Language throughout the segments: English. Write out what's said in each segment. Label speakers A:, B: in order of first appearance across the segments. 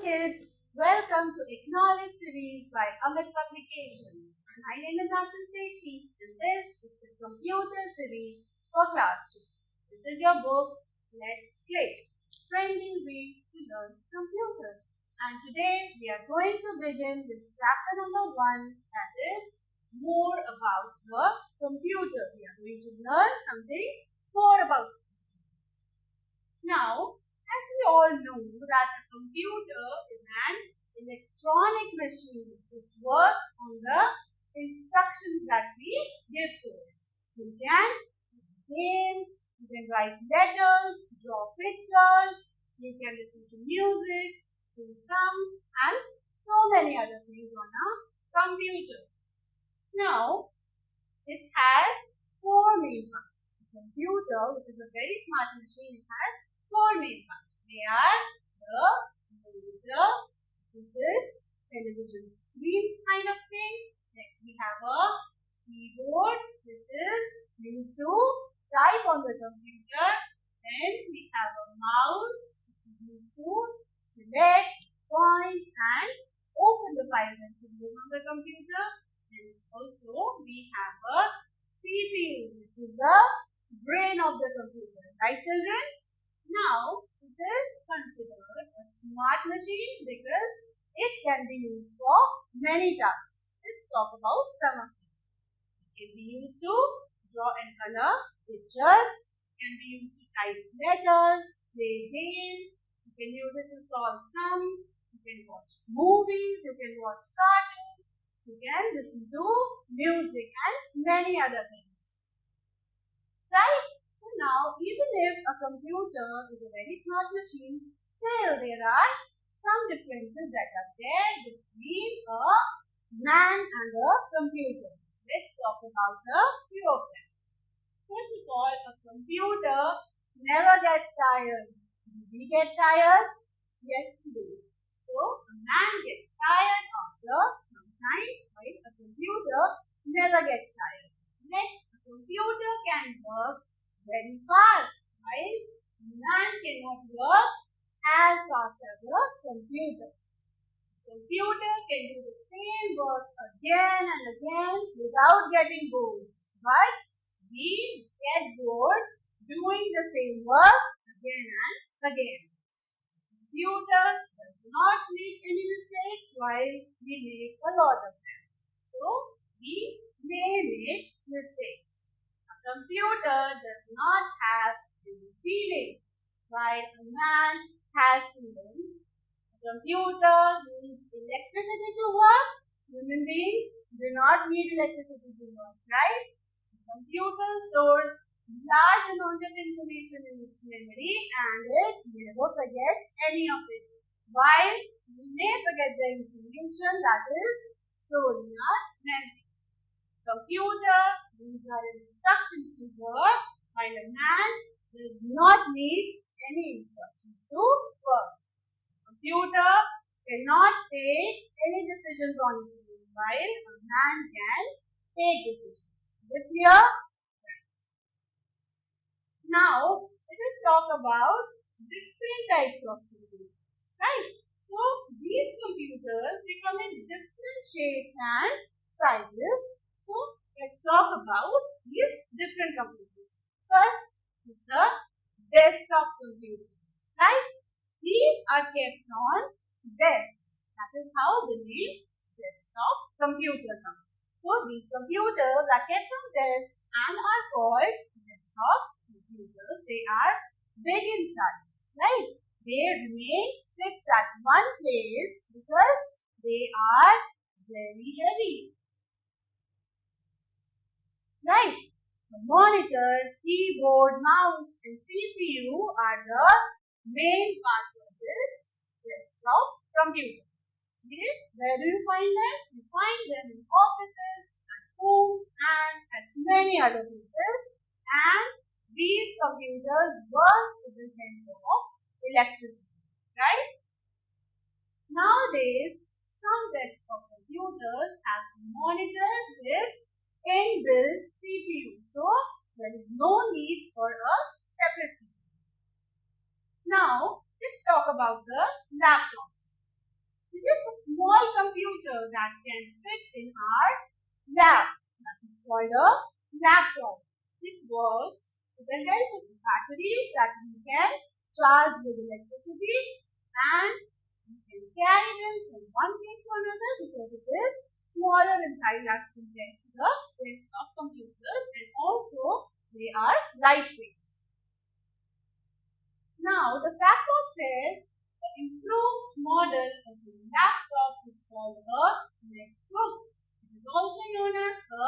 A: kids, welcome to Acknowledge series by Amit Publication. My name is Ashton Sethi and this is the computer series for class 2. This is your book, Let's Click, Trending Way to Learn Computers. And today we are going to begin with chapter number 1, that is more about the computer. We are going to learn something more about it. Now, as we all know that a computer is an electronic machine which works on the instructions that we give to it. You can play games, you can write letters, draw pictures, you can listen to music, do sums and so many other things on a computer. Now, it has 4 main parts. A computer, which is a very smart machine, it has 4 main parts. They are the monitor, which is this television screen kind of thing. Next we have a keyboard, which is used to type on the computer. Then we have a mouse, which is used to select, point and open the files and windows on the computer. And also we have a CPU, which is the brain of the computer. Right, children? Now, it is considered a smart machine because it can be used for many tasks. Let's talk about some of them. It can be used to draw and color pictures. It can be used to type letters, play games. You can use it to solve sums. You can watch movies. You can watch cartoons. You can listen to music and many other things. Right? Now, even if a computer is a very smart machine, still there are some differences that are there between a man and a computer. Let's talk about a few of them. First of all, a computer never gets tired. Do we get tired? Yes, we do. So, a man gets tired after some time, while a computer never gets tired. Next, a computer can work very fast, while man cannot work as fast as a computer. A computer can do the same work again and again without getting bored. But we get bored doing the same work again and again. A computer does not make any mistakes while we make a lot of them. So, we may make mistakes. A computer does not have any feeling, while a man has feelings. A computer needs electricity to work. Human beings do not need electricity to work, right? A computer stores large amount of information in its memory and it never forgets any of it. While we may forget the information that is stored in our memory. Computer needs our instructions to work, while a man does not need any instructions to work. Computer cannot take any decisions on its own, while a man can take decisions. Is it clear? Now, let us talk about different types of computers. Right? So, these computers, they come in different shapes and sizes. So, let's talk about these different computers. First is the desktop computer. Right? These are kept on desks. That is how the name desktop computer comes. So, these computers are kept on desks and are called desktop computers. They are big in size. Right? They remain fixed at one place because they are very heavy. Right? The monitor, keyboard, mouse and CPU are the main parts of this desktop computer. Okay? Where do you find them? You find them in offices, at homes and at many other places. And these computers work with the help of electricity. Right? Nowadays, some desktop computers have a monitor with inbuilt CPU. So, there is no need for a separate CPU. Now, let's talk about the laptops. small computer that can fit in our lab. That is called a laptop. It works with the help of batteries that we can charge with electricity, and we can carry them from one place to another because it is smaller in size as compared to the rest of computers, and also they are lightweight. Now, the factbook says the improved model of a laptop is called a netbook. It is also known as a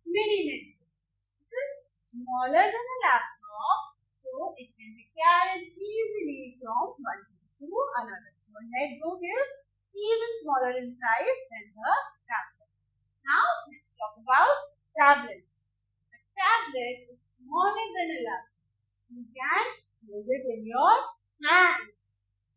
A: mini netbook. It is smaller than a laptop, so it can be carried easily from one place to another. So, a netbook is even smaller in size than the laptop. Now, let's talk about tablets. A tablet is smaller than a laptop. You can use it in your hands.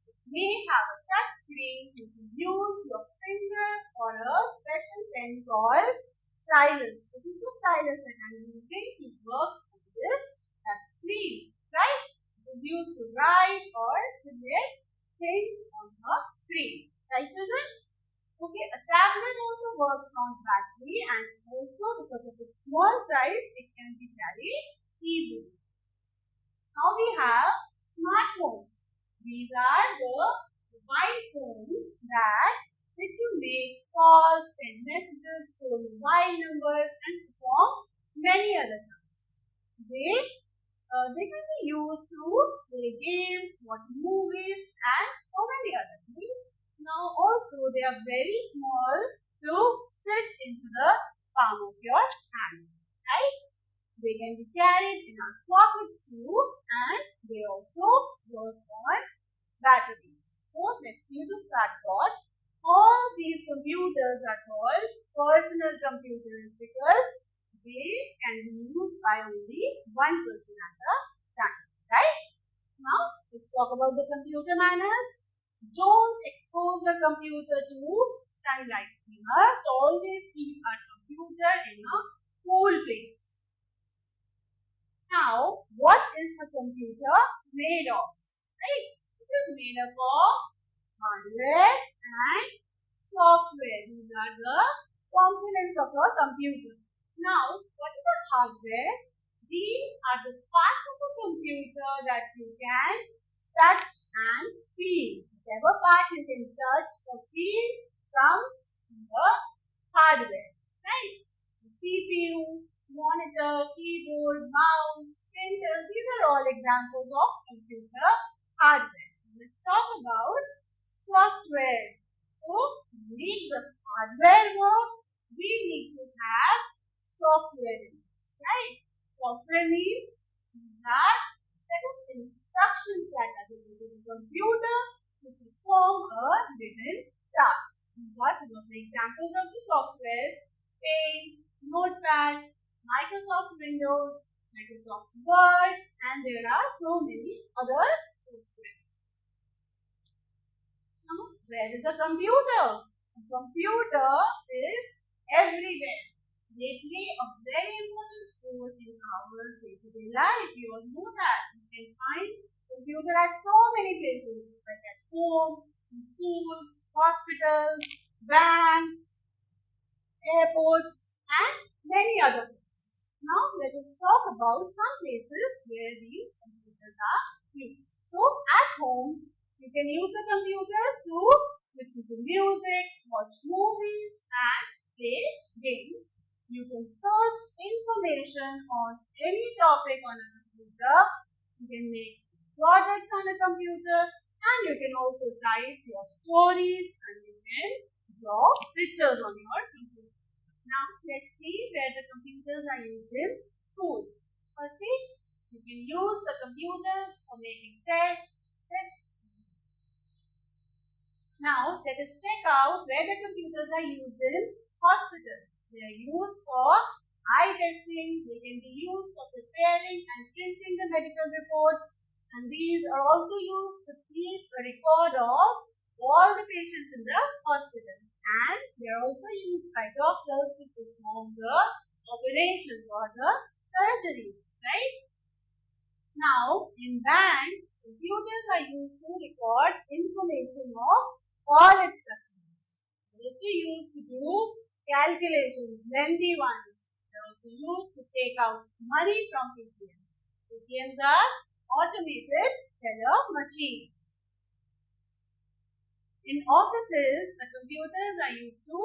A: It may have a touch screen. You can use your finger or a special pen called stylus. This is the stylus that I am using to work on this touch screen, right? It is used to write or select things on the screen, right, children? Okay, a tablet also works on battery, and also because of its small size, it can be carried easily. Now we have smartphones. These are the mobile phones that which you make calls, send messages, store mobile numbers, and perform many other tasks. They can be used to play games, watch movies, and so many other things. Now also they are very small to fit into the palm of your hand, right? They can be carried in our pockets too, and they also work on batteries. So let's see the fact board. All these computers are called personal computers because they can be used by only one person at a time, right? Now let's talk about the computer manners. Don't expose your computer to sunlight. We must always keep our computer in a cool place. Now, what is a computer made of? Right? It is made up of hardware and software. These are the components of a computer. Now, what is a hardware? These are the parts of a computer that you can touch and feel. Whatever part you can touch or feel comes in the hardware. Right? The CPU, monitor, keyboard, mouse, printers, these are all examples of computer hardware. Let's talk about software. So, to make the hardware work, we need to have software in it, right? Software means these are a set of instructions that are given to the computer to perform a given task. These are some of the examples of the software: Paint, Notepad, Microsoft Windows, Microsoft Word, and there are so many other softwares. Now, where is a computer? A computer is everywhere. They play a very important role in our day-to-day life. You all know that. You can find computer at so many places, like at home, in schools, hospitals, banks, airports, and many other places. Now, let us talk about some places where these computers are used. So, at homes, you can use the computers to listen to music, watch movies, and play games. You can search information on any topic on a computer. You can make projects on a computer, and you can also type your stories, and you can draw pictures on your computer. Now, let's see where the computers are used in schools. Firstly, you can use the computers for making tests. Now, let us check out where the computers are used in hospitals. They are used for eye testing. They can be used for preparing and printing the medical reports. And these are also used to keep a record of all the patients in the hospital. And they are also used by doctors to perform the operations or the surgeries, right? Now, in banks, computers are used to record information of all its customers. also used to do calculations, lengthy ones. They're also used to take out money from ATMs. ATMs are automated teller machines. In offices, the computers are used to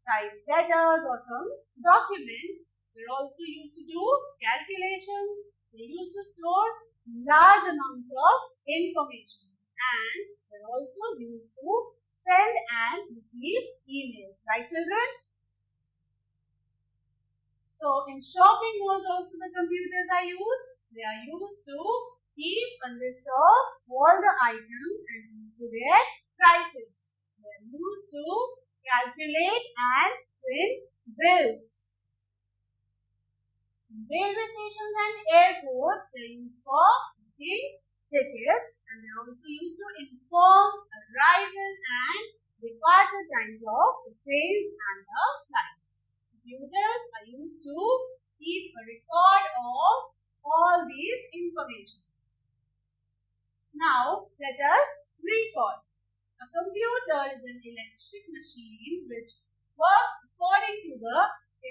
A: type letters or some documents. They're also used to do calculations. They're used to store large amounts of information. And they're also used to send and receive emails. Right, children? So, in shopping malls also the computers are used. They are used to keep a list of all the items and also their prices. They are used to calculate and print bills. Railway stations and airports are used for booking tickets, and they are also used to inform arrival and departure times of the trains and the flights. Computers are used to keep a record of all these informations. Now, let us recall. A computer is an electric machine which works according to the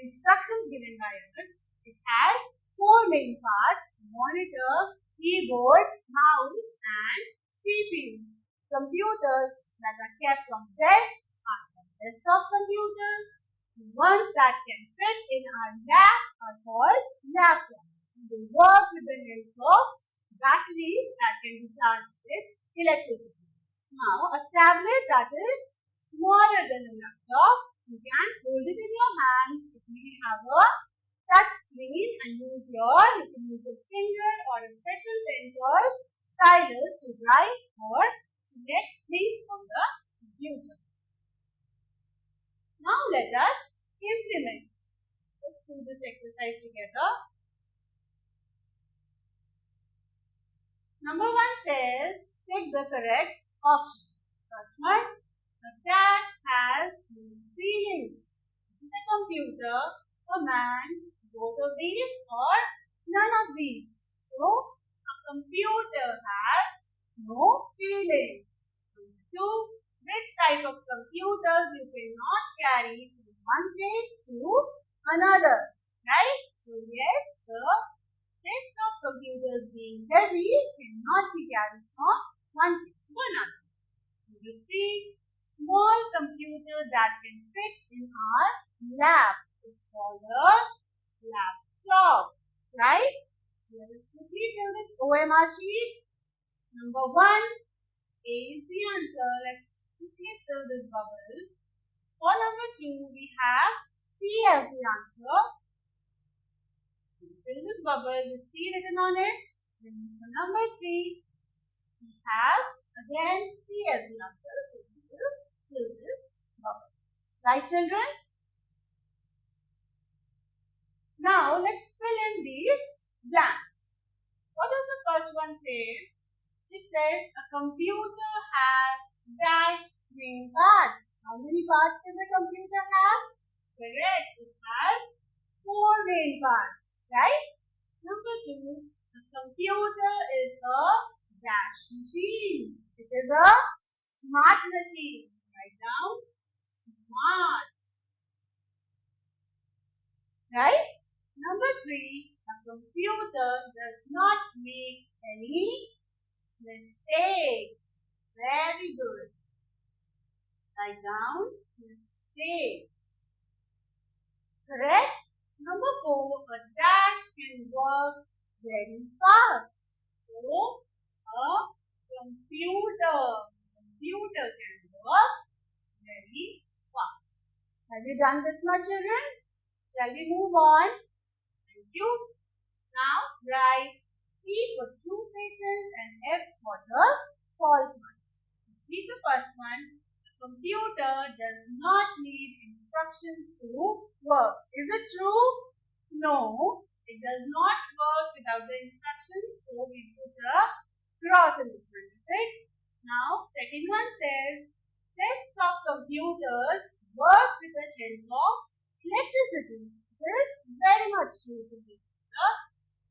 A: instructions given by us. It has four main parts: monitor, keyboard, mouse, and CPU. Computers that are kept on desk are called desktop computers. The ones that can fit in our lap are called laptops. They work with the help of batteries that can be charged with electricity. Now, a tablet that is smaller than a laptop, you can hold it in your hands. It may have a touch screen and you can use your finger or a special pen called stylus to write or select things from the computer. Now let us implement. Let's do this exercise together. Number 1 says, pick the correct option. First one, the cat has no feelings. Is it a computer, a man, both of these or none of these? So, a computer has no feelings. Number 2, which type of computers you cannot carry from one place to another, right? So, yes, the desktop computers being heavy cannot be carried from one place to another. Number 3, small computer that can fit in our lap is called a laptop, right? So let us quickly fill this OMR sheet. Number 1, A is the answer. Let's quickly fill this bubble. For number 2, we have C as the answer. Fill this bubble with C written on it. Then for number 3, we have again C as the answer. So we will fill this bubble. Right, children? Now let's fill in these blanks. What does the first one say? It says a computer has dash main parts. How many parts does a computer have? Correct. It has 4 main parts. Right? Number 2, the computer is a dash machine. It is a smart machine. Write down smart. Right? Number 3, a computer does not make any mistakes. Very good. Write down mistakes. Correct? Number 4, a dash can work very fast. So, a computer can work very fast. Have you done this much, children? Shall we move on? Thank you. Now, write T for true statements and F for the false ones. Let's read the first one. The computer does not need instructions to work. Is it true? No, it does not work without the instructions. So, we put a cross in front of it. Now, second one says, desktop computers work with the help of electricity. This is very much true to me.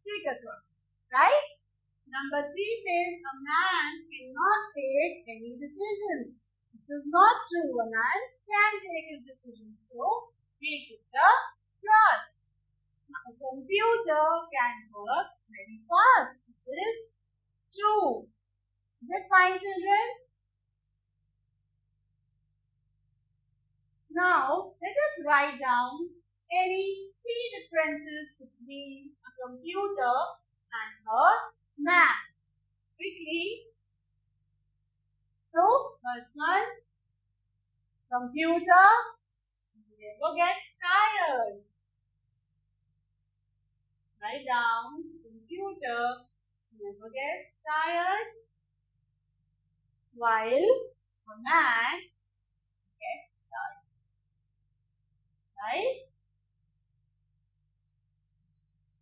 A: Take across it, right? Number 3 says, a man cannot take any decisions. The This is not true. A man can take his decision. So, we put the cross. A computer can work very fast. This is true. Is it fine, children? Now, let us write down any 3 differences between a computer and a man. Quickly. So, first one, computer never gets tired. Write down, computer never gets tired, while a man gets tired. Right?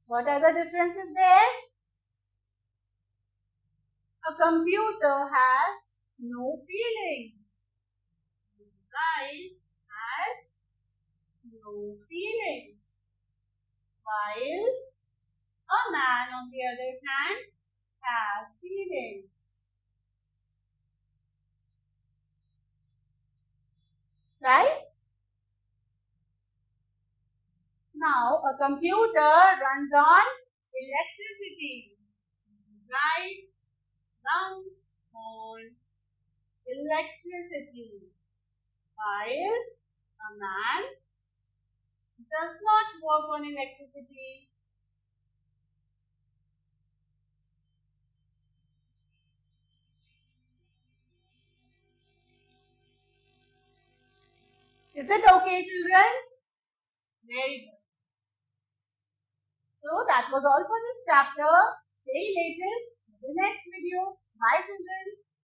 A: What are the differences there? A computer has no feelings. Right? Has no feelings. While a man, on the other hand, has feelings. Right? Now, a computer runs on electricity. Right? Runs on electricity. While a man does not work on electricity. Is it okay, children? Very good. So that was all for this chapter. Stay related in the next video. Bye, children.